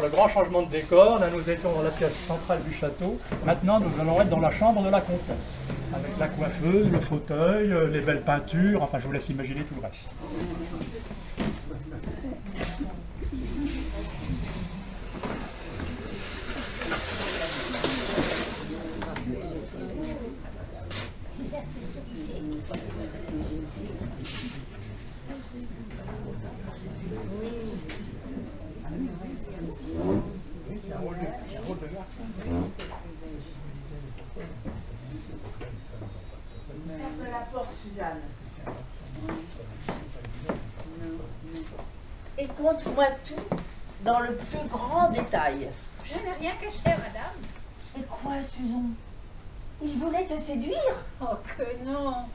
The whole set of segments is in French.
Le grand changement de décor, là nous étions dans la pièce centrale du château, maintenant nous allons être dans la chambre de la comtesse, avec la coiffeuse, le fauteuil, les belles peintures, enfin je vous laisse imaginer tout le reste. Ferme la porte, Suzanne. Et conte-moi tout dans le plus grand détail. Je n'ai rien caché, madame. Et quoi, Suzon? Il voulait te séduire? Oh que non.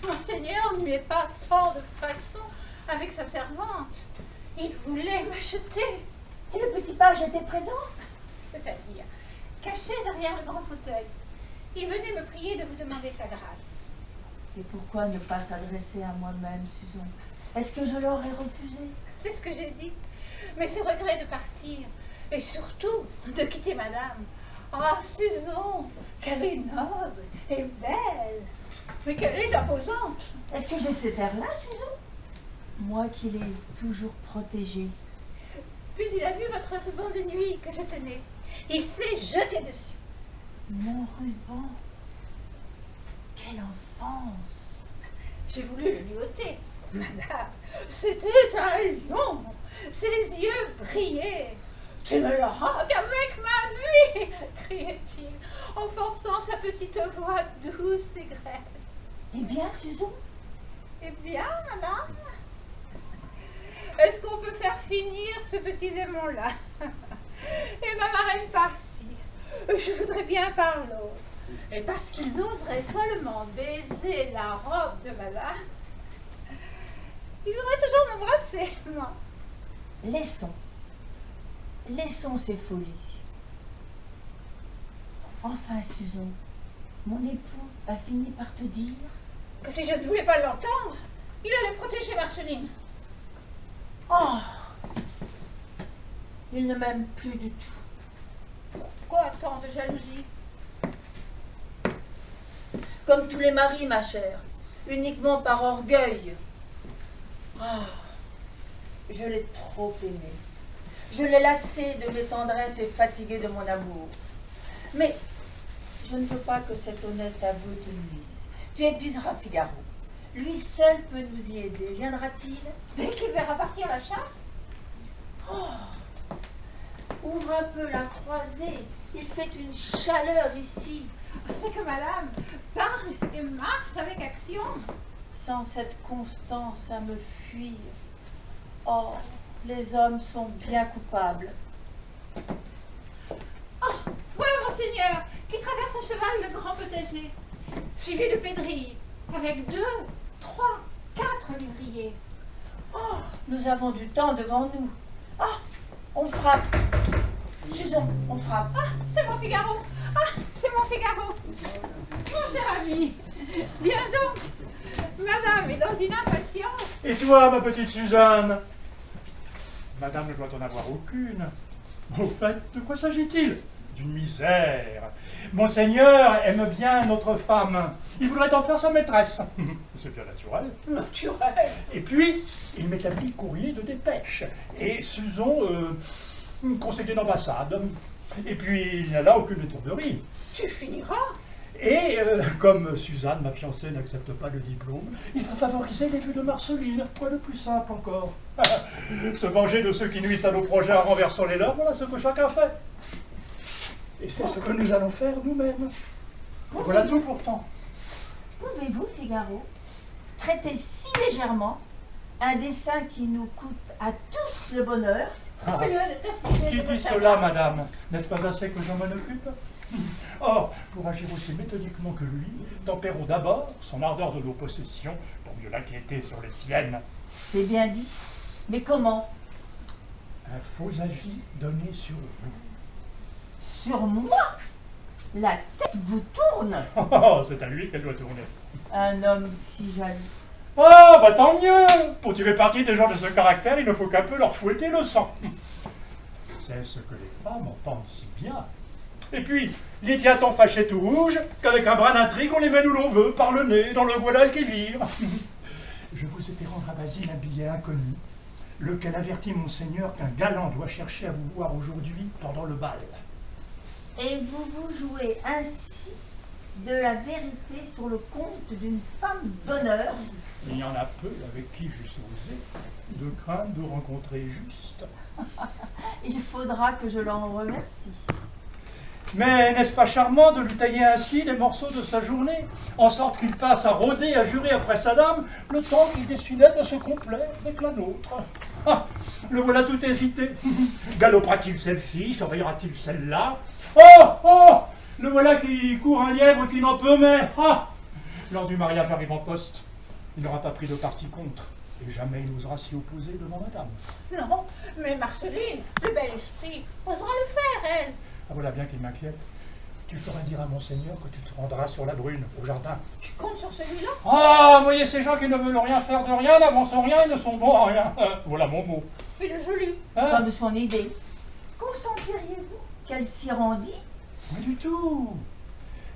Monseigneur ne lui est pas tant de façon avec sa servante. Il voulait m'acheter. Et le petit page était présent? C'est-à-dire, caché derrière le grand fauteuil. Il venait me prier de vous demander sa grâce. Et pourquoi ne pas s'adresser à moi-même, Suzon? Est-ce que je l'aurais refusé? C'est ce que j'ai dit. Mais ce regret de partir, et surtout de quitter madame. Ah, Suzon, qu'elle est noble et belle, mais qu'elle est imposante. Est-ce que j'ai cet air-là, Suzon? Moi qui l'ai toujours protégée. Puis il a vu votre ruban de nuit que je tenais. Il s'est jeté dessus. Mon ruban. Quelle enfance! J'ai voulu le lui ôter. Madame, c'était un lion. Ses yeux brillaient. Tu me le rends avec ma vie, criait-il, en forçant sa petite voix douce et grêle. Eh bien, Suzon? Eh bien, madame, est-ce qu'on peut faire finir ce petit démon-là? Et ma marraine par-ci, je voudrais bien par l'autre. Et parce qu'il n'oserait seulement baiser la robe de madame, il voudrait toujours m'embrasser, moi. Laissons ces folies. Enfin, Suzon, mon époux a fini par te dire Que si je ne voulais pas l'entendre, il allait protéger Marceline. Oh, il ne m'aime plus du tout. Pourquoi tant de jalousie? Comme tous les maris, ma chère, uniquement par orgueil. Oh, je l'ai trop aimé. Je l'ai lassé de mes tendresses et fatigué de mon amour. Mais je ne veux pas que cet honnête aveu te nuise. Tu épuiseras Figaro. Lui seul peut nous y aider. Viendra-t-il? Dès qu'il verra partir la chasse? Oh, ouvre un peu la croisée. Il fait une chaleur ici. C'est que madame parle et marche avec action. Sans cette constance à me fuir. Oh, les hommes sont bien coupables. Oh, voilà monseigneur qui traverse à cheval le grand potager, suivi de Pédrille, avec 2, 3, 4 lévriers. Oh, nous avons du temps devant nous. Ah, on frappe. Suzon, on frappe. Ah, c'est mon Figaro. Ah, c'est mon Figaro. Mon cher ami, viens donc. Madame est dans une impatience. Et toi, ma petite Suzanne? Madame ne doit en avoir aucune. Au fait, de quoi s'agit-il? D'une misère. Monseigneur aime bien notre femme. Il voudrait en faire sa maîtresse. C'est bien naturel. Naturel. Et puis, il m'établit courrier de dépêche. Et Suzon, conseiller d'ambassade. Et puis, il n'y a là aucune étourderie. Tu finiras. Et comme Suzanne, ma fiancée, n'accepte pas le diplôme, il va favoriser les vues de Marceline. Quoi de plus simple encore? Se venger de ceux qui nuisent à nos projets en renversant les leurs, voilà ce que chacun fait. Et c'est ce que nous allons faire nous-mêmes. Et voilà tout pourtant. Pouvez-vous, Figaro, traiter si légèrement un dessin qui nous coûte à tous le bonheur? Ah, Fais-le de t'affliger qui de mon dit chagrin. cela, madame? N'est-ce pas assez que je m'en occupe? Or, pour agir aussi méthodiquement que lui, tempérons d'abord son ardeur de nos possessions pour mieux l'inquiéter sur les siennes. C'est bien dit. Mais comment? Un faux avis donné sur vous. Sur moi? La tête vous tourne. Oh, c'est à lui qu'elle doit tourner. Un homme si jaloux. Oh, bah tant mieux! Pour tirer parti des gens de ce caractère, il ne faut qu'un peu leur fouetter le sang. C'est ce que les femmes entendent si bien. Et puis, les tient tant fâchés tout rouge qu'avec un brin d'intrigue, on les met où l'on veut, par le nez, dans le voilal qui vire. Je vous ai fait rendre à Basile un billet inconnu, lequel avertit monseigneur qu'un galant doit chercher à vous voir aujourd'hui pendant le bal. Et vous vous jouez ainsi de la vérité sur le compte d'une femme d'honneur? Il y en a peu avec qui j'eusse osé, de crainte de rencontrer juste. Il faudra que je l'en remercie. Mais n'est-ce pas charmant de lui tailler ainsi des morceaux de sa journée, en sorte qu'il passe à rôder, à jurer après sa dame, le temps qu'il destinait à se complet avec la nôtre? Ah, le voilà tout hésité. Galopera-t-il celle-ci, surveillera-t-il celle-là? Oh, oh, le voilà qui court un lièvre qui n'en peut mais. Ah, lors du mariage arrive en poste, il n'aura pas pris de parti contre, et jamais il n'osera s'y opposer devant madame. Non, mais Marceline, le bel esprit, osera le faire, elle. Ah, voilà bien qu'il m'inquiète. Tu feras dire à monseigneur que tu te rendras sur la Brune, au jardin. Tu comptes sur celui-là? Ah, voyez ces gens qui ne veulent rien faire de rien, n'avancent rien et ne sont bons à rien. Voilà mon mot. Et le joli. Hein? Comme son idée. Consentiriez-vous qu'elle s'y rendit? Pas du tout.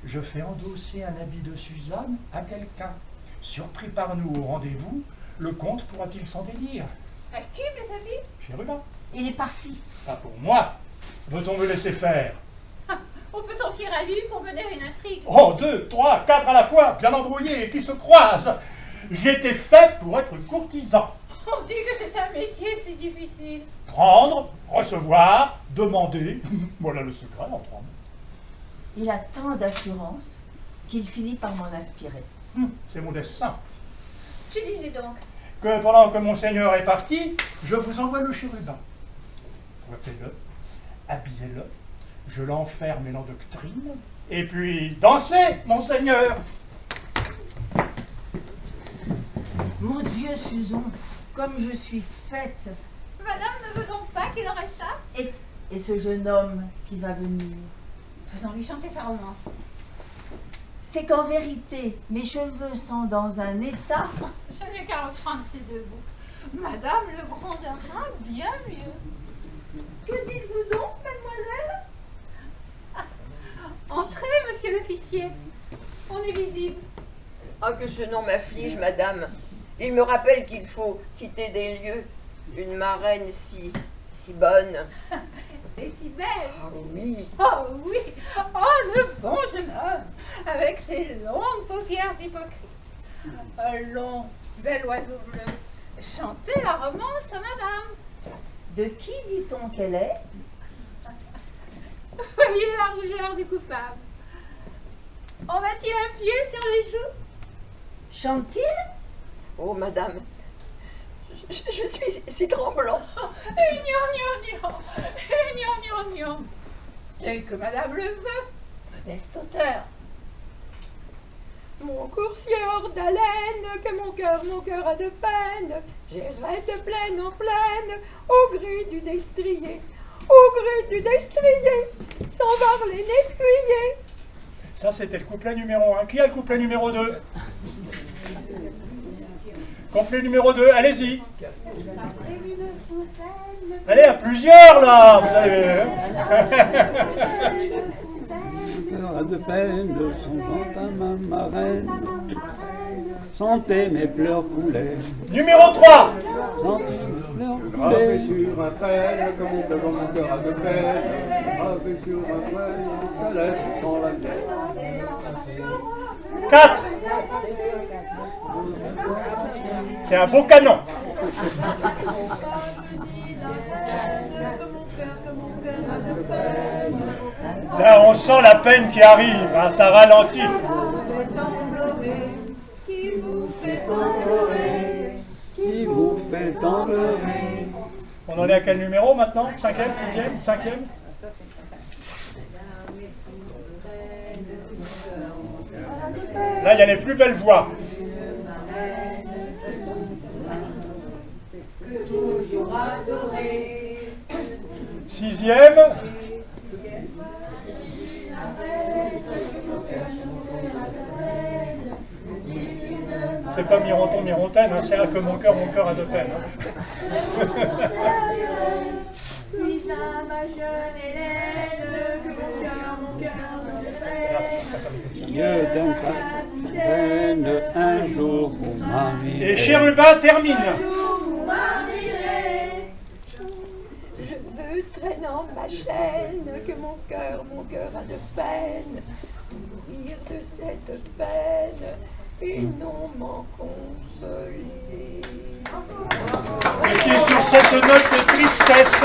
Je fais endosser un habit de Suzanne à quelqu'un. Surpris par nous au rendez-vous, le comte pourra-t-il s'en dédire? À qui, mes amis? Chez Rubin. Il est parti. Pas pour moi. Veut-on me laisser faire? Ah, on peut s'en fier à lui pour mener une intrigue. Oh, 2, 3, 4 à la fois, bien embrouillés et qui se croisent. J'étais fait pour être courtisan. On dit que c'est un métier si difficile. Prendre, recevoir, demander. Voilà le secret entre hommes. Il a tant d'assurance qu'il finit par m'en aspirer. C'est mon dessein. Tu disais donc. Que pendant que monseigneur est parti, je vous envoie le chérubin. Coiffez-le, habillez-le, je l'enferme en doctrine, et puis dansez, monseigneur. Mon Dieu, Susan, comme je suis faite. Madame ne veut donc pas qu'il en réchappe? Et ce jeune homme qui va venir, Faisons-lui chanter sa romance. c'est qu'en vérité, mes cheveux sont dans un état. Je n'ai qu'à reprendre ces deux bouts. Madame le grondera bien mieux. Que dites-vous donc, mademoiselle? Entrez, monsieur l'officier. On est visible. Ah, que ce nom m'afflige, madame. Il me rappelle qu'il faut quitter des lieux. Une marraine si bonne. Et si belle. Ah oui. Oh oui. Oh, le bon jeune homme. Avec ses longues paupières hypocrites. Un long, bel oiseau bleu. Chantez la romance à madame. De qui dit-on qu'elle est? Voyez la rougeur du coupable. En va-t-il un pied sur les joues? Chante-t-il? Oh, madame, je suis si tremblant. Gnon. Tel que madame le veut. Modeste auteur. Mon coursier d'haleine, que mon cœur a de peine. J'irai de plaine en plaine, au gré du destrier. Au gré du destrier, sans voir les n'écuyer. Ça, c'était le couplet numéro 1. Qui a le couplet numéro 2? Couplet numéro 2, allez-y. Allez, à plusieurs, là, vous avez... Cœur de peine, son vent à ma marraine, sentait mes pleurs couler. Numéro 3. Sentait mes pleurs Gravé couler. sur un prêle, comme mon cœur a de peine. Gravé sur un prêle, ça lève sans la tête. 4. C'est un beau canon. Là, on sent la peine qui arrive, hein, ça ralentit. Qui vous fait tant pleurer. Qui vous fait tant pleurer. On en est à quel numéro maintenant? 5e, 6e, 5e? Là, il y a les plus belles voix. Toujours adoré. 6e. C'est pas Mironton, Mirontaine, hein, c'est un que mon cœur a de peine. Hein. ça, ma jeune Hélène, que mon cœur de peine. Dieu d'un capitaine, un jour vous m'arriverez. Et Chérubin termine. Je veux, traînant ma chaîne, que mon cœur a de peine, mourir de cette peine, et non m'en consoler. Et c'est sur cette note de tristesse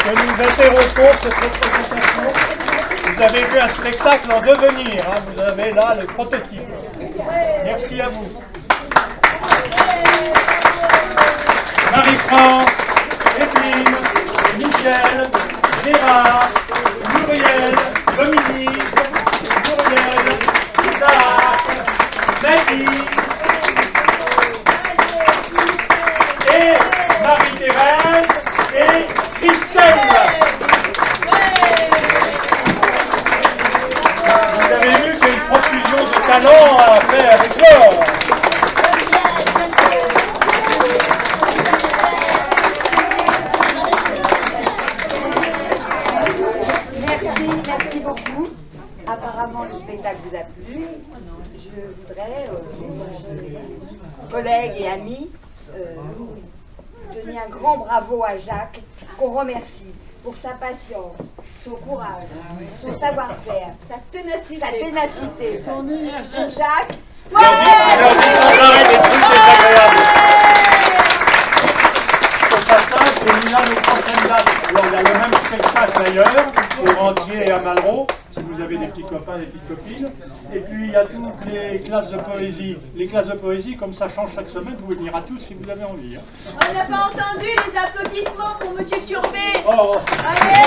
que nous interrompons cette représentation. Vous avez vu un spectacle en devenir, hein, vous avez là le prototype. Merci à vous. Marie-France, Evelyne, Michel, Gérard, Muriel, Dominique, Muriel, Isaac, Maggie et Marie-Thérèse et Christelle. Vous avez vu qu'il y a une profusion de talent à faire avec l'or. Merci beaucoup. Apparemment, le spectacle vous a plu. Je voudrais, collègues et amis, donner un grand bravo à Jacques, qu'on remercie pour sa patience, son courage, son savoir-faire, sa ténacité. Son Jacques. Au passage, c'est Milan nos prochaines dates. Alors, il y a le même spectacle d'ailleurs, au Rentier et à Malraux, si vous avez des petits copains, des petites copines. Et puis, il y a toutes les classes de poésie. Les classes de poésie, comme ça change chaque semaine, vous pouvez venir à tous si vous avez envie. Hein. On n'a pas entendu les applaudissements pour Monsieur Turbet. Oh. Allez.